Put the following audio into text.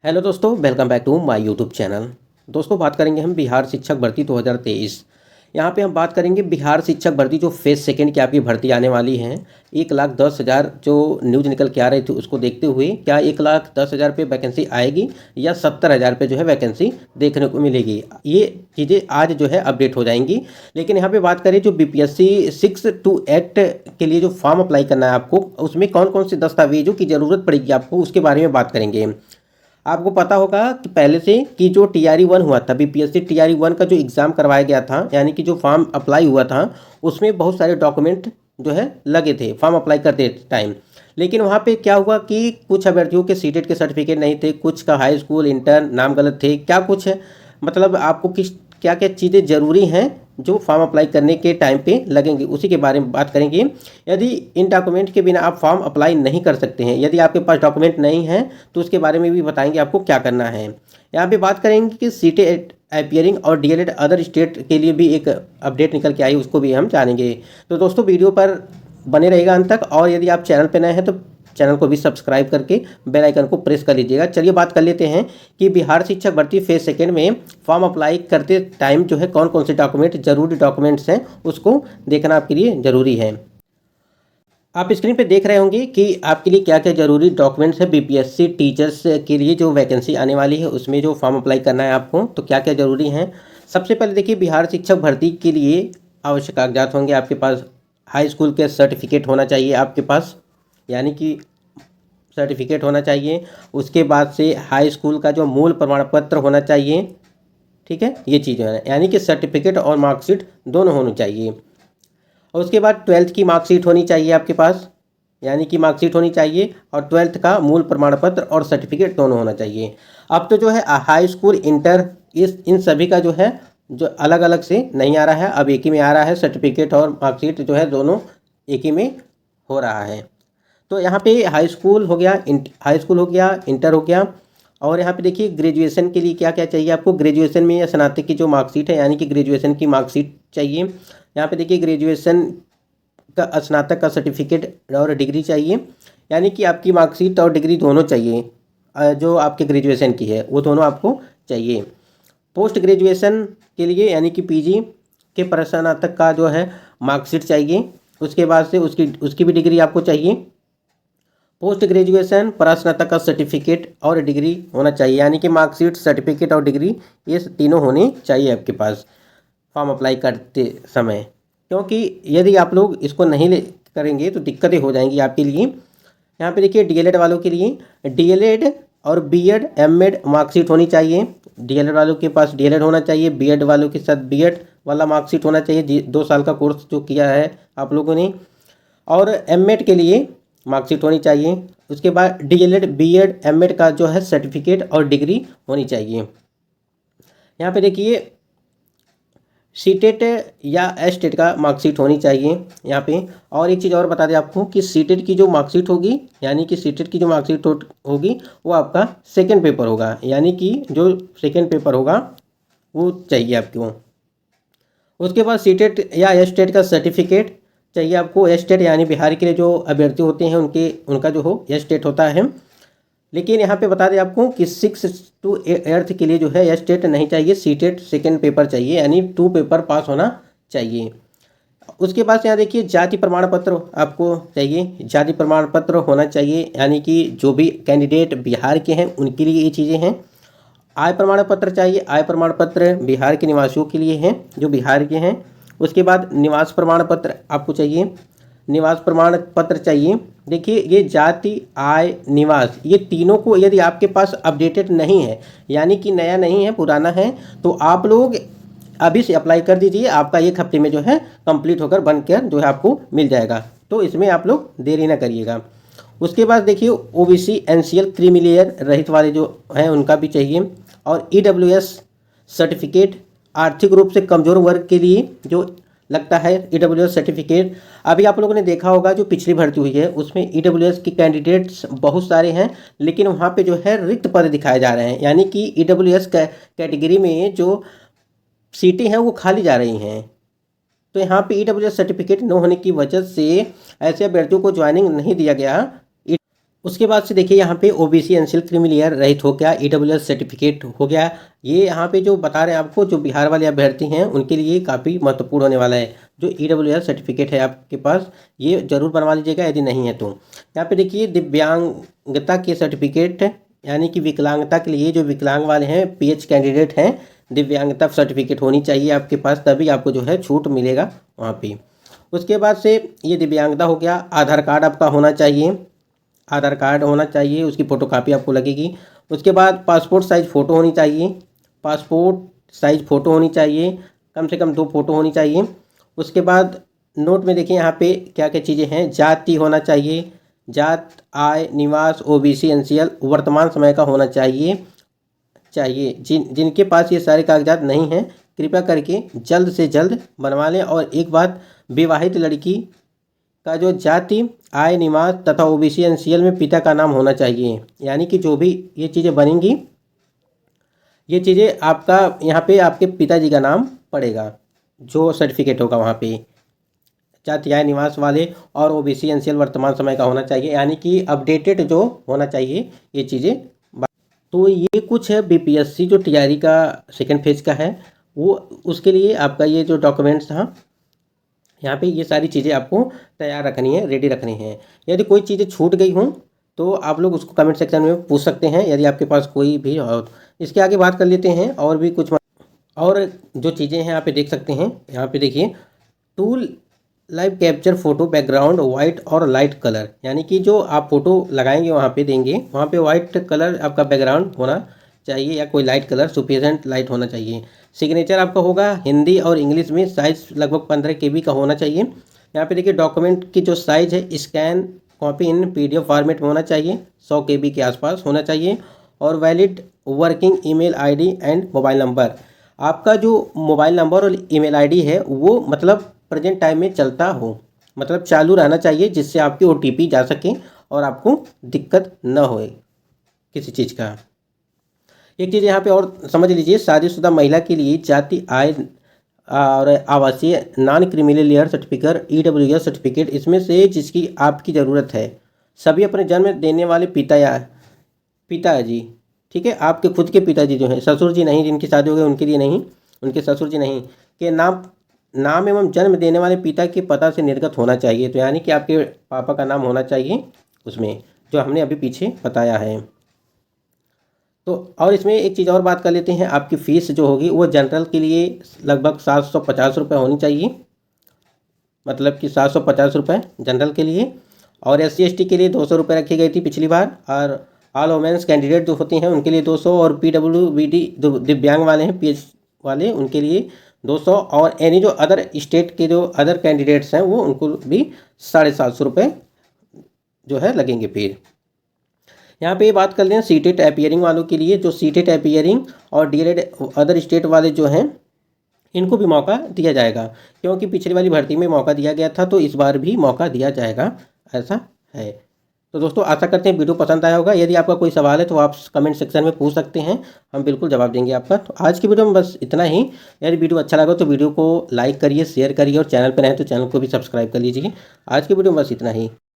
Hello दोस्तों, welcome back to my YouTube channel. दोस्तों, बात करेंगे हम बिहार शिक्षक भर्ती 2023। यहाँ पे हम बात करेंगे बिहार शिक्षक भर्ती जो फेज सेकंड की आपकी भर्ती आने वाली है। 1,10,000 जो न्यूज़ निकल के आ रही थी उसको देखते हुए क्या 1,10,000 पे वैकेंसी आएगी या 70,000 पे जो है वैकेंसी देखने को मिलेगी। ये चीज़ें आज जो है अपडेट हो जाएंगी। लेकिन यहाँ पे बात करें जो BPSC 6 to 8 के लिए जो फॉर्म अप्लाई करना है आपको, उसमें कौन कौन से दस्तावेजों की ज़रूरत पड़ेगी आपको, उसके बारे में बात करेंगे। आपको पता होगा कि पहले से कि जो TRE 1 हुआ था, BPSC TRE 1 का जो एग्ज़ाम करवाया गया था, यानी कि जो फॉर्म अप्लाई हुआ था, उसमें बहुत सारे डॉक्यूमेंट जो है लगे थे फॉर्म अप्लाई करते टाइम। लेकिन वहाँ पे क्या हुआ कि कुछ अभ्यर्थियों के सीटेट के सर्टिफिकेट नहीं थे, कुछ का हाई स्कूल इंटर नाम गलत थे, क्या कुछ है मतलब आपको किस क्या क्या चीज़ें ज़रूरी हैं जो फॉर्म अप्लाई करने के टाइम पे लगेंगे, उसी के बारे में बात करेंगे। यदि इन डॉक्यूमेंट के बिना आप फॉर्म अप्लाई नहीं कर सकते हैं, यदि आपके पास डॉक्यूमेंट नहीं है तो उसके बारे में भी बताएंगे आपको क्या करना है। यहाँ पे बात करेंगे कि सीटेट अपीयरिंग और DLED अदर स्टेट के लिए भी एक अपडेट निकल के आई, उसको भी हम जानेंगे। तो दोस्तों, वीडियो पर बने रहेगा अंत तक, और यदि आप चैनल पर नए हैं तो चैनल को भी सब्सक्राइब करके बेल आइकन को प्रेस कर लीजिएगा। चलिए बात कर लेते हैं कि बिहार शिक्षक भर्ती फेज सेकंड में फॉर्म अप्लाई करते टाइम जो है कौन कौन से डॉक्यूमेंट ज़रूरी डॉक्यूमेंट्स हैं, उसको देखना आपके लिए ज़रूरी है। आप स्क्रीन पे देख रहे होंगे कि आपके लिए क्या क्या ज़रूरी डॉक्यूमेंट्स है। BPSC टीचर्स के लिए जो वैकेंसी आने वाली है उसमें जो फॉर्म अप्लाई करना है आपको, तो क्या क्या ज़रूरी हैं। सबसे पहले देखिए, बिहार शिक्षक भर्ती के लिए आवश्यक कागजात होंगे आपके पास। हाई स्कूल के सर्टिफिकेट होना चाहिए आपके पास, यानी कि सर्टिफिकेट होना चाहिए। उसके बाद से हाई स्कूल का जो मूल प्रमाण पत्र होना चाहिए, ठीक है, ये चीज़ है, यानी कि सर्टिफिकेट और मार्कशीट दोनों होनी चाहिए। और उसके बाद 12th की मार्कशीट होनी चाहिए आपके पास, यानी कि मार्कशीट होनी चाहिए, और 12th का मूल प्रमाण पत्र और सर्टिफिकेट दोनों होना चाहिए। अब तो जो है हाई स्कूल इंटर इन सभी का जो है जो अलग अलग से नहीं आ रहा है, अब एक ही में आ रहा है। सर्टिफिकेट और मार्कशीट जो है दोनों एक ही में हो रहा है। तो यहाँ पे हाई स्कूल हो गया, हाई स्कूल हो गया, इंटर हो गया। और यहाँ पे देखिए ग्रेजुएशन के लिए क्या क्या चाहिए आपको। ग्रेजुएशन में या स्नातक की जो मार्कशीट है, यानी कि ग्रेजुएशन की मार्कशीट चाहिए। यहाँ पे देखिए ग्रेजुएशन का स्नातक का सर्टिफिकेट और डिग्री चाहिए, यानी कि आपकी मार्कशीट और डिग्री दोनों चाहिए। जो आपके ग्रेजुएशन की है वो दोनों आपको चाहिए। पोस्ट ग्रेजुएशन के लिए यानी कि PG के स्नातक का जो है मार्कशीट चाहिए। उसके बाद से उसकी भी डिग्री आपको चाहिए। पोस्ट ग्रेजुएशन स्नातक का सर्टिफिकेट और डिग्री होना चाहिए, यानी कि मार्कशीट, सर्टिफिकेट और डिग्री, ये तीनों होनी चाहिए आपके पास फॉर्म अप्लाई करते समय। क्योंकि यदि आप लोग इसको नहीं करेंगे तो दिक्कतें हो जाएंगी आपके लिए। यहाँ पे देखिए DLED वालों के लिए DLED और B.Ed M.Ed मार्कशीट होनी चाहिए। DLED वालों के पास DLED होना चाहिए, B.Ed वालों के साथ B.Ed वाला मार्कशीट होना चाहिए, 2 साल का कोर्स जो किया है आप लोगों ने। और M.Ed के लिए मार्कशीट होनी चाहिए। उसके बाद DLED B.Ed M.Ed का जो है सर्टिफिकेट और डिग्री होनी चाहिए। यहाँ पे देखिए सीटेट या एस्टेट का मार्कशीट होनी चाहिए यहाँ पे। और एक चीज़ और बता दें आपको कि सीटेट की जो मार्कशीट होगी, यानी कि सीटेट की जो मार्कशीट होगी वो आपका सेकंड पेपर होगा, यानी कि जो सेकंड पेपर होगा वो चाहिए आपको। उसके बाद सीटेट या एस्टेट का सर्टिफिकेट चाहिए आपको। एस्टेट यानी बिहार के लिए जो अभ्यर्थी होते हैं उनका जो हो एस्टेट होता है। लेकिन यहाँ पे बता दें आपको कि 6 to 8 के लिए जो है एस्टेट नहीं चाहिए, सीटेट सेकंड पेपर चाहिए, यानी 2 पेपर पास होना चाहिए। उसके बाद यहाँ देखिए जाति प्रमाण पत्र आपको चाहिए, जाति प्रमाण पत्र होना चाहिए, यानी कि जो भी कैंडिडेट बिहार के हैं उनके लिए ये चीज़ें हैं। आय प्रमाण पत्र चाहिए, आय प्रमाण पत्र बिहार के निवासियों के लिए हैं जो बिहार के हैं। उसके बाद निवास प्रमाण पत्र आपको चाहिए, निवास प्रमाण पत्र चाहिए। देखिए ये जाति, आय, निवास, ये तीनों को यदि आपके पास अपडेटेड नहीं है, यानी कि नया नहीं है, पुराना है, तो आप लोग अभी से अप्लाई कर दीजिए। आपका 1 हफ्ते में जो है कंप्लीट होकर बनकर जो है आपको मिल जाएगा। तो इसमें आप लोग देरी ना करिएगा। उसके बाद देखिए OBC NCL क्रीमी लेयर रहित वाले जो हैं उनका भी चाहिए। और EWS सर्टिफिकेट आर्थिक रूप से कमज़ोर वर्ग के लिए जो लगता है EWS सर्टिफिकेट। अभी आप लोगों ने देखा होगा जो पिछली भर्ती हुई है उसमें EWS के कैंडिडेट्स बहुत सारे हैं, लेकिन वहाँ पे जो है रिक्त पद दिखाए जा रहे हैं, यानी कि EWS कैटेगरी में जो सीटें हैं वो खाली जा रही हैं। तो यहाँ पे EWS सर्टिफिकेट न होने की वजह से ऐसे अभ्यर्थियों को ज्वाइनिंग नहीं दिया गया। उसके बाद से देखिए यहाँ पे ओबीसी एनसीएल क्रीमी लेयर रहित हो गया, ईडब्ल्यूएस सर्टिफिकेट हो गया। ये यहाँ पे जो बता रहे हैं आपको, जो बिहार वाले अभ्यर्थी हैं उनके लिए काफ़ी महत्वपूर्ण होने वाला है। जो ईडब्ल्यूएस सर्टिफिकेट है आपके पास, ये जरूर बनवा लीजिएगा यदि नहीं है तो। यहाँ पे देखिए दिव्यांगता के सर्टिफिकेट, यानी कि विकलांगता के लिए जो विकलांग वाले हैं, पीएच कैंडिडेट हैं, दिव्यांगता सर्टिफिकेट होनी चाहिए आपके पास, तभी आपको जो है छूट मिलेगा वहाँ पे। उसके बाद से ये दिव्यांगता हो गया। आधार कार्ड आपका होना चाहिए, आधार कार्ड होना चाहिए, उसकी फ़ोटोकॉपी आपको लगेगी। उसके बाद पासपोर्ट साइज़ फ़ोटो होनी चाहिए, पासपोर्ट साइज़ फ़ोटो होनी चाहिए, कम से कम 2 फ़ोटो होनी चाहिए। उसके बाद नोट में देखिए यहाँ पे क्या क्या चीज़ें हैं। जाति होना चाहिए, जात, आय, निवास, ओबीसी एनसीएल वर्तमान समय का होना चाहिए। जिनके पास ये सारे कागजात नहीं हैं, कृपया करके जल्द से जल्द बनवा लें। और एक बात, विवाहित लड़की का जो जाति, आय, निवास तथा ओबीसी एनसीएल में पिता का नाम होना चाहिए। यानी कि जो भी ये चीज़ें बनेंगी, ये चीज़ें आपका यहाँ पे आपके पिताजी का नाम पड़ेगा, जो सर्टिफिकेट होगा वहाँ पे। जाति, आय, निवास वाले और ओबीसी एनसीएल वर्तमान समय का होना चाहिए, यानी कि अपडेटेड जो होना चाहिए ये चीज़ें। तो ये कुछ है बीपीएससी जो तैयारी का सेकेंड फेज का है, वो उसके लिए आपका ये जो डॉक्यूमेंट्स था, यहाँ पे ये सारी चीज़ें आपको तैयार रखनी है, रेडी रखनी है। यदि कोई चीज़ें छूट गई हों तो आप लोग उसको कमेंट सेक्शन में पूछ सकते हैं, यदि आपके पास कोई भी हो। इसके आगे बात कर लेते हैं और भी कुछ और जो चीज़ें हैं यहाँ पे देख सकते हैं। यहाँ पे देखिए, tool live capture photo background white और लाइट कलर, यानी कि जो आप फ़ोटो लगाएंगे वहाँ पे देंगे, वहाँ पे वाइट कलर आपका बैकग्राउंड होना चाहिए या कोई लाइट कलर, सफिशिएंट लाइट होना चाहिए। सिग्नेचर आपका होगा हिंदी और इंग्लिश में, साइज़ लगभग 15 KB का होना चाहिए। यहाँ पे देखिए डॉक्यूमेंट की जो साइज़ है, scan copy in PDF format में होना चाहिए, 100 KB के आसपास होना चाहिए। और valid working email ID and mobile number, आपका जो मोबाइल नंबर और ईमेल आईडी है वो मतलब प्रेजेंट टाइम में चलता हो, मतलब चालू रहना चाहिए, जिससे आपकी ओटीपी जा सके और आपको दिक्कत न होए किसी चीज़ का। एक चीज़ यहाँ पे और समझ लीजिए, शादीशुदा महिला के लिए जाति, आय और आवासीय non criminal layer certificate, EWS certificate, इसमें से जिसकी आपकी ज़रूरत है, सभी अपने जन्म देने वाले पिताजी, ठीक है, आपके खुद के पिताजी जो हैं, ससुर जी नहीं, जिनकी शादी हो गई उनके लिए नहीं, उनके ससुर जी नहीं, के नाम एवं जन्म देने वाले पिता के पता से निर्गत होना चाहिए। तो यानी कि आपके पापा का नाम होना चाहिए उसमें, जो हमने अभी पीछे बताया है। तो और इसमें एक चीज़ और बात कर लेते हैं, आपकी फ़ीस जो होगी वो जनरल के लिए लगभग 750 रुपये होनी चाहिए, मतलब कि 750 रुपये जनरल के लिए। और SC/ST के लिए 200 रुपये रखी गई थी पिछली बार। और ऑल वुमेन्स कैंडिडेट जो होते हैं उनके लिए 200, और PWBD जो दिव्यांग वाले हैं, PH वाले, उनके लिए 200। और एनी जो अदर स्टेट के जो अदर कैंडिडेट्स हैं वो उनको भी 750 रुपये जो है लगेंगे। फिर यहाँ पे बात कर लें सीटेट अपीयरिंग वालों के लिए, जो सीटेट अपीयरिंग और डीएलएड अदर स्टेट वाले जो हैं, इनको भी मौका दिया जाएगा, क्योंकि पिछली वाली भर्ती में मौका दिया गया था, तो इस बार भी मौका दिया जाएगा, ऐसा है। तो दोस्तों आशा करते हैं वीडियो पसंद आया होगा। यदि आपका कोई सवाल है तो आप कमेंट सेक्शन में पूछ सकते हैं, हम बिल्कुल जवाब देंगे आपका। तो आज की वीडियो में बस इतना ही। यदि वीडियो अच्छा लगा तो वीडियो को लाइक करिए, शेयर करिए, और चैनल पर रहें तो चैनल को भी सब्सक्राइब कर लीजिए। आज की वीडियो में बस इतना ही।